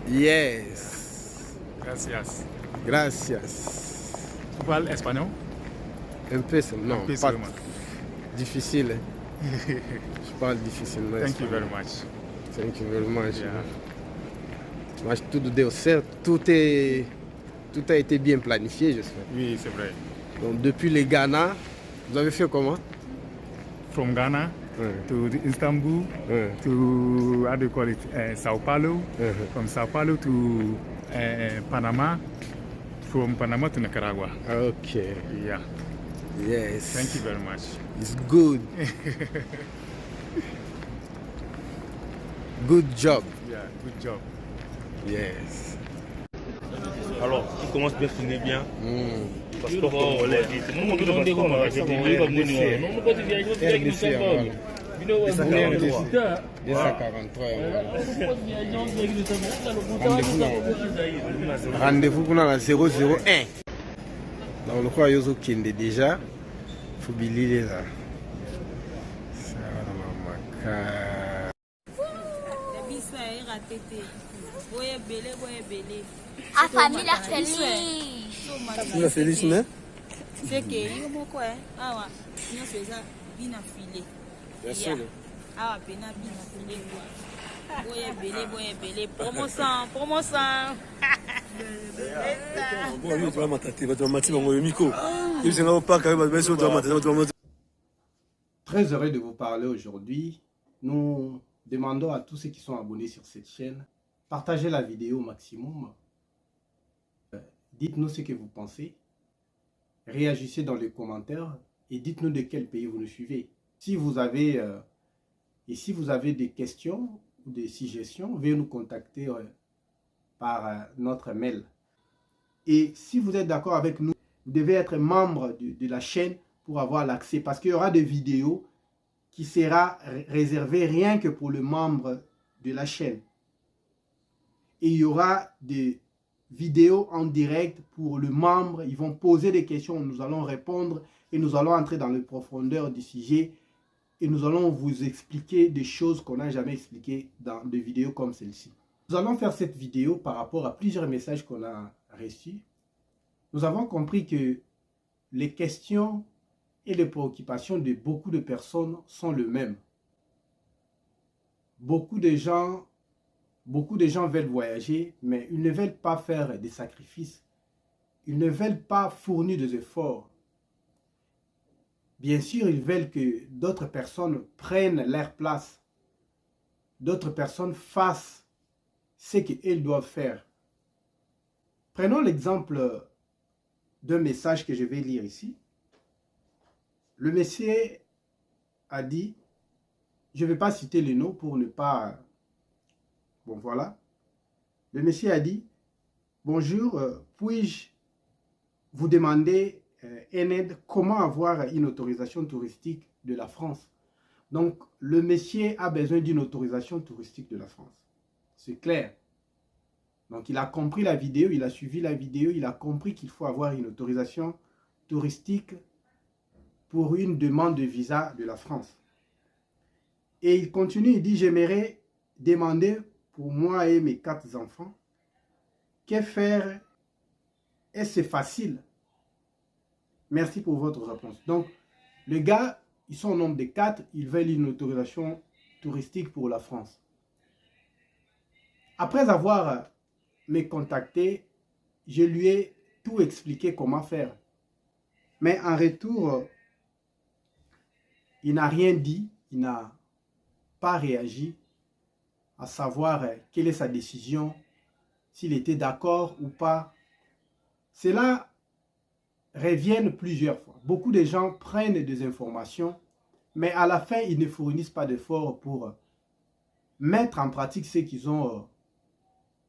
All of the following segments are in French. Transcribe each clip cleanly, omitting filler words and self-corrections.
Yes. Gracias. Gracias. Tu parles espagnol? Un peu, non, Un peu pas seulement. difficile. Je parle difficilement. Thank you very espanhol. much. Thank you very much. Yeah. Mas tudo deu certo, tout a été bien planifié, j'espère. Oui, c'est vrai. Donc depuis le Ghana, vous avez fait comment? From Ghana Ouais. to Istanbul Ouais. to, how do you call it, Sao Paulo. From Sao Paulo to Panama. From Panama to Nicaragua. Okay. Yeah. Yes. Thank you very much. It's good. Good job. Yeah, good job. Yes. Alors, tu commences bien, finis bien. Passeport Passeport congolais. C'est mon de passeport, moi, j'ai dit, RDC, voilà. 243. 243. Rendez-vous pour la 001. Donc, le quoi, yozo kende déjà. Faut bililler là. Ça va, A família feliz. Família feliz, né? C'est que yo moko awa nyonso eza bina file. Bien sûr. Awa pena bina file. Boye bele promotion. Bon, lui, tu vas m'attaquer, tu vas m'attaquer dans le micro. Il s'est pas quand même, tu vas m'attaquer. Très heureux de vous parler aujourd'hui. Nous demandons à tous ceux qui sont abonnés sur cette chaîne, partagez la vidéo au maximum. Dites-nous ce que vous pensez. Réagissez dans les commentaires et dites-nous de quel pays vous nous suivez. Si vous avez des questions ou des suggestions, veuillez nous contacter par notre mail. Et si vous êtes d'accord avec nous, vous devez être membre de la chaîne pour avoir l'accès, parce qu'il y aura des vidéos qui sera réservées rien que pour le membre de la chaîne. Et il y aura des vidéos en direct pour le membre. Ils vont poser des questions, nous allons répondre et nous allons entrer dans les profondeurs du sujet et nous allons vous expliquer des choses qu'on n'a jamais expliquées dans des vidéos comme celle-ci. Nous allons faire cette vidéo par rapport à plusieurs messages qu'on a reçus. Nous avons compris que les questions et les préoccupations de beaucoup de personnes sont les mêmes. Beaucoup de gens veulent voyager, mais ils ne veulent pas faire des sacrifices. Ils ne veulent pas fournir des efforts. Bien sûr, ils veulent que d'autres personnes prennent leur place. D'autres personnes fassent ce qu'elles doivent faire. Prenons l'exemple d'un message que je vais lire ici. Le monsieur a dit, je ne vais pas citer les noms pour ne pas... Bon, voilà. Le monsieur a dit, bonjour, puis-je vous demander une aide, comment avoir une autorisation touristique de la France? Donc, le monsieur a besoin d'une autorisation touristique de la France. C'est clair. Donc, il a compris la vidéo, il a suivi la vidéo, il a compris qu'il faut avoir une autorisation touristique pour une demande de visa de la France. Et il continue, il dit, j'aimerais demander pour moi et mes 4 enfants, que faire? Est-ce facile? Merci pour votre réponse. Donc, les gars, ils sont au nombre de 4, ils veulent une autorisation touristique pour la France. Après avoir me contacté, je lui ai tout expliqué comment faire. Mais en retour, il n'a rien dit, il n'a pas réagi à savoir quelle est sa décision, s'il était d'accord ou pas. Cela revient plusieurs fois. Beaucoup de gens prennent des informations, mais à la fin, ils ne fournissent pas d'efforts pour mettre en pratique ce qu'ils ont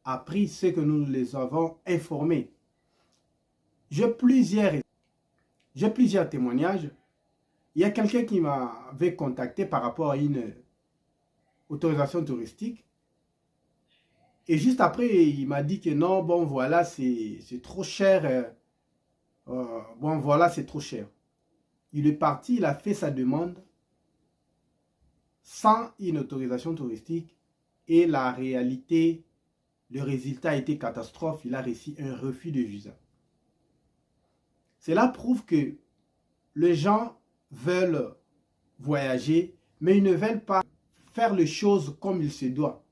appris, ce que nous les avons informés. J'ai plusieurs témoignages. Il y a quelqu'un qui m'avait contacté par rapport à une autorisation touristique. Et juste après, il m'a dit que non, bon voilà, c'est trop cher. Bon voilà, c'est trop cher. Il est parti, il a fait sa demande sans une autorisation touristique. Et la réalité le résultat a été catastrophe, il a reçu un refus de visa. Cela prouve que les gens veulent voyager, mais ils ne veulent pas faire les choses comme il se doit.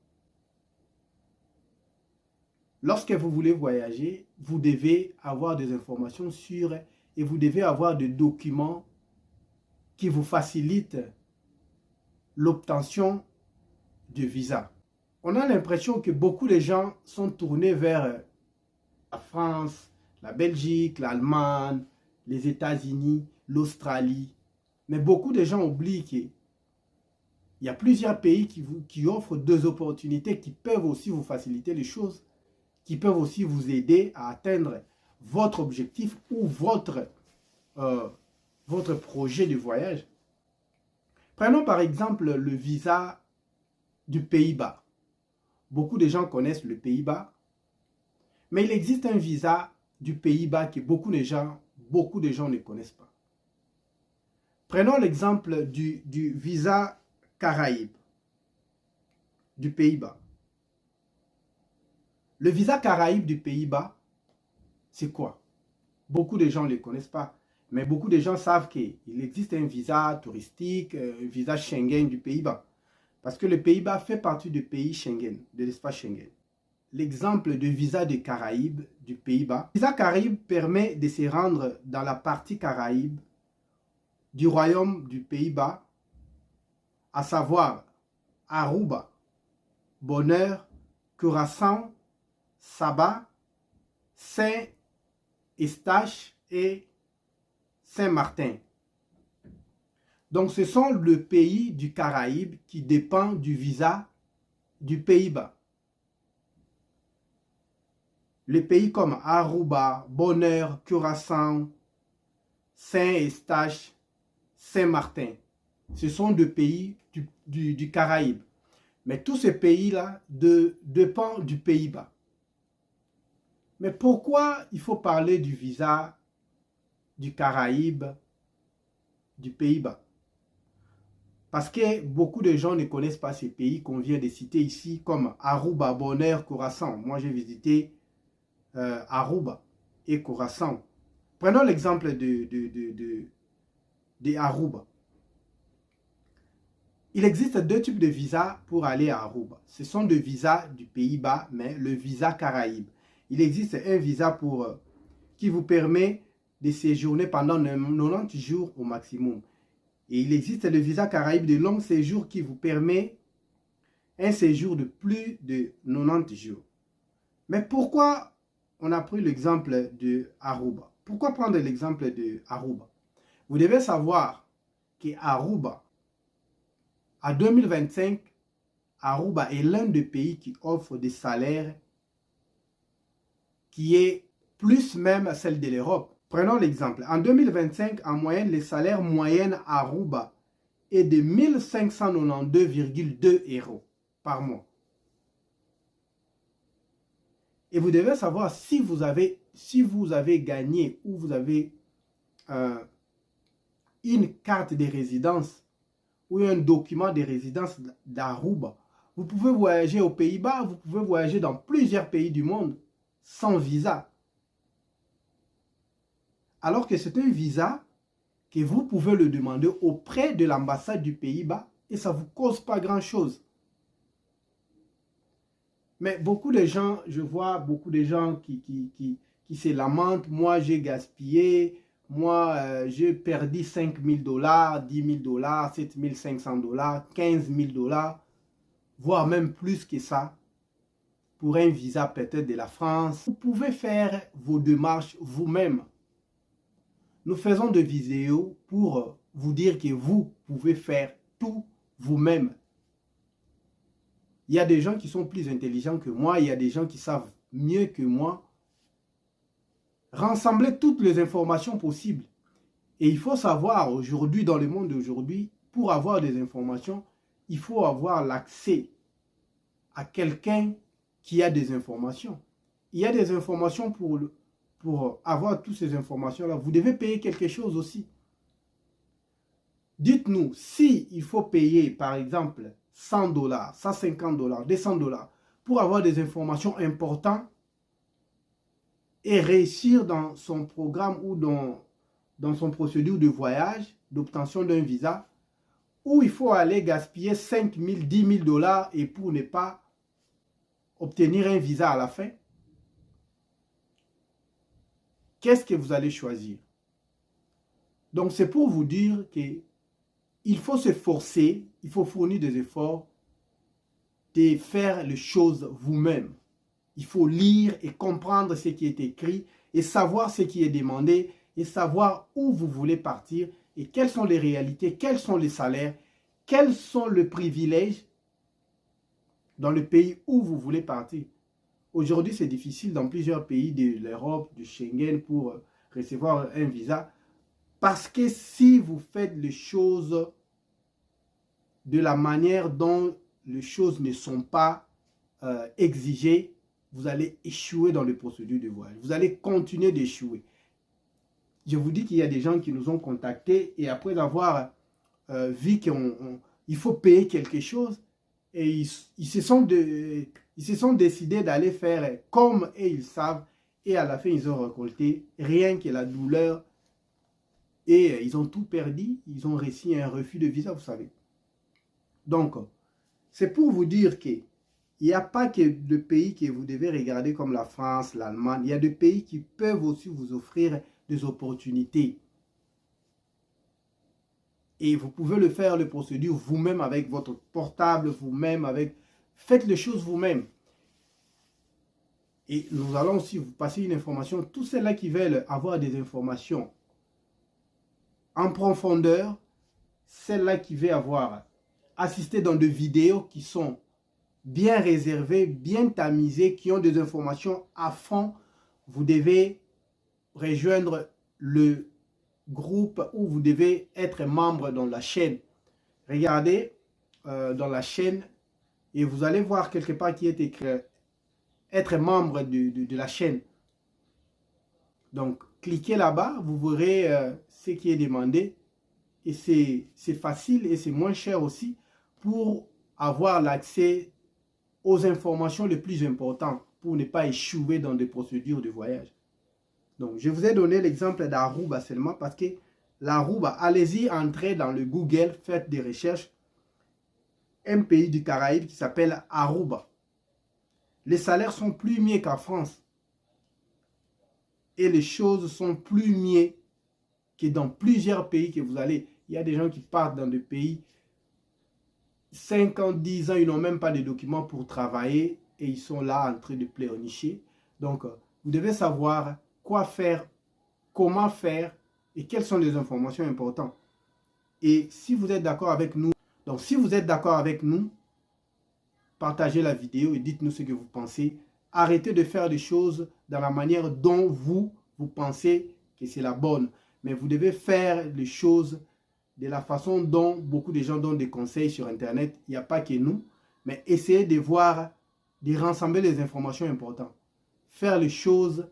Lorsque vous voulez voyager, vous devez avoir des informations sûres et vous devez avoir des documents qui vous facilitent l'obtention de visa. On a l'impression que beaucoup de gens sont tournés vers la France, la Belgique, l'Allemagne, les États-Unis, l'Australie. Mais beaucoup de gens oublient qu'il y a plusieurs pays qui offrent deux opportunités qui peuvent aussi vous faciliter les choses, qui peuvent aussi vous aider à atteindre votre objectif ou votre projet de voyage. Prenons par exemple le visa du Pays-Bas. Beaucoup de gens connaissent le Pays-Bas, mais il existe un visa du Pays-Bas que beaucoup de gens ne connaissent pas. Prenons l'exemple du visa Caraïbes du Pays-Bas. Le visa Caraïbes du Pays-Bas, c'est quoi? Beaucoup de gens ne le connaissent pas, mais beaucoup de gens savent qu'il existe un visa touristique, un visa Schengen du Pays-Bas. Parce que le Pays-Bas fait partie du pays Schengen, de l'espace Schengen. L'exemple de visa de Caraïbes du Pays-Bas. Le visa Caraïbes permet de se rendre dans la partie Caraïbes du royaume du Pays-Bas, à savoir Aruba, Bonheur, Curaçao, Saba, Saint-Eustache et Saint-Martin. Donc ce sont les pays du Caraïbe qui dépendent du visa du Pays-Bas. Les pays comme Aruba, Bonheur, Curaçao, Saint-Eustache, Saint-Martin, ce sont des pays du Caraïbe. Mais tous ces pays-là dépendent du Pays-Bas. Mais pourquoi il faut parler du visa du Caraïbe du Pays-Bas? Parce que beaucoup de gens ne connaissent pas ces pays qu'on vient de citer ici, comme Aruba, Bonheur, Curaçao. Moi, j'ai visité Aruba et Curaçao. Prenons l'exemple de Aruba. Il existe deux types de visas pour aller à Aruba. Ce sont des visas du Pays-Bas, mais le visa Caraïbe. Il existe un visa qui vous permet de séjourner pendant 90 jours au maximum. Et il existe le visa Caraïbe de long séjour qui vous permet un séjour de plus de 90 jours. Mais pourquoi on a pris l'exemple de Aruba? Pourquoi prendre l'exemple de Aruba? Vous devez savoir qu'Aruba, en 2025, Aruba est l'un des pays qui offre des salaires qui est plus même celle de l'Europe. Prenons l'exemple. En 2025, en moyenne, le salaire moyen à Aruba est de 1592,2 € par mois. Et vous devez savoir si vous avez gagné ou vous avez une carte de résidence ou un document de résidence d'Aruba. Vous pouvez voyager aux Pays-Bas, vous pouvez voyager dans plusieurs pays du monde sans visa. Alors que c'est un visa que vous pouvez le demander auprès de l'ambassade du Pays-Bas et ça ne vous cause pas grand-chose. Mais beaucoup de gens, je vois beaucoup de gens qui se lamentent. Moi, j'ai gaspillé. Moi, j'ai perdu 5 000 $, 10 000 $, 7 500 $, 15 000 $, voire même plus que ça, pour un visa peut-être de la France. Vous pouvez faire vos démarches vous-même. Nous faisons des vidéos pour vous dire que vous pouvez faire tout vous-même. Il y a des gens qui sont plus intelligents que moi, il y a des gens qui savent mieux que moi. Rassembler toutes les informations possibles. Et il faut savoir aujourd'hui, dans le monde d'aujourd'hui, pour avoir des informations, il faut avoir l'accès à quelqu'un qui a des informations. Il y a des informations pour avoir toutes ces informations-là. Vous devez payer quelque chose aussi. Dites-nous, si il faut payer, par exemple, 100 $, 150 $, 200 $, pour avoir des informations importantes et réussir dans son programme ou dans son procédure de voyage, d'obtention d'un visa, où il faut aller gaspiller 5 000, 10 000 dollars et pour ne pas obtenir un visa à la fin, qu'est-ce que vous allez choisir? Donc, c'est pour vous dire qu'il faut se forcer, il faut fournir des efforts de faire les choses vous-même. Il faut lire et comprendre ce qui est écrit et savoir ce qui est demandé et savoir où vous voulez partir et quelles sont les réalités, quels sont les salaires, quels sont les privilèges dans le pays où vous voulez partir. Aujourd'hui, c'est difficile dans plusieurs pays de l'Europe, du Schengen pour recevoir un visa parce que si vous faites les choses de la manière dont les choses ne sont pas exigées, vous allez échouer dans les procédures de voyage. Vous allez continuer d'échouer. Je vous dis qu'il y a des gens qui nous ont contactés et après avoir vu qu'il faut payer quelque chose, et ils se sont décidés d'aller faire comme ils savent et à la fin ils ont récolté rien que la douleur et ils ont tout perdu. Ils ont reçu un refus de visa, vous savez. Donc, c'est pour vous dire qu'il n'y a pas que de pays que vous devez regarder comme la France, l'Allemagne. Il y a des pays qui peuvent aussi vous offrir des opportunités. Et vous pouvez le faire, les procédures, vous-même avec votre portable, vous-même avec... Faites les choses vous-même. Et nous allons aussi vous passer une information. Tous ceux-là qui veulent avoir des informations en profondeur, celles-là qui veulent avoir assisté dans des vidéos qui sont bien réservées, bien tamisées, qui ont des informations à fond, vous devez rejoindre le groupe où vous devez être membre dans la chaîne. Regardez dans la chaîne et vous allez voir quelque part qui est écrit être membre de la chaîne. Donc, cliquez là-bas, vous verrez ce qui est demandé et c'est facile et c'est moins cher aussi pour avoir l'accès aux informations les plus importantes pour ne pas échouer dans des procédures de voyage. Donc, je vous ai donné l'exemple d'Aruba seulement parce que l'Aruba, allez-y, entrez dans le Google, faites des recherches. Un pays du Caraïbe qui s'appelle Aruba. Les salaires sont plus mieux qu'en France. Et les choses sont plus mieux que dans plusieurs pays que vous allez. Il y a des gens qui partent dans des pays 5 ans, 10 ans, ils n'ont même pas de documents pour travailler et ils sont là en train de pléonicher. Donc, vous devez savoir quoi faire, comment faire et quelles sont les informations importantes. Et si vous êtes d'accord avec nous, donc si vous êtes d'accord avec nous, partagez la vidéo et dites-nous ce que vous pensez. Arrêtez de faire des choses dans la manière dont vous pensez que c'est la bonne. Mais vous devez faire les choses de la façon dont beaucoup de gens donnent des conseils sur Internet. Il n'y a pas que nous, mais essayez de voir, de rassembler les informations importantes. Faire les choses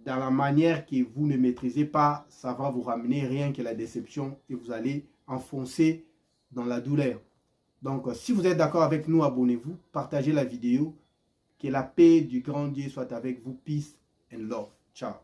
dans la manière que vous ne maîtrisez pas, ça va vous ramener rien que la déception et vous allez enfoncer dans la douleur. Donc, si vous êtes d'accord avec nous, abonnez-vous, partagez la vidéo. Que la paix du grand Dieu soit avec vous. Peace and love. Ciao.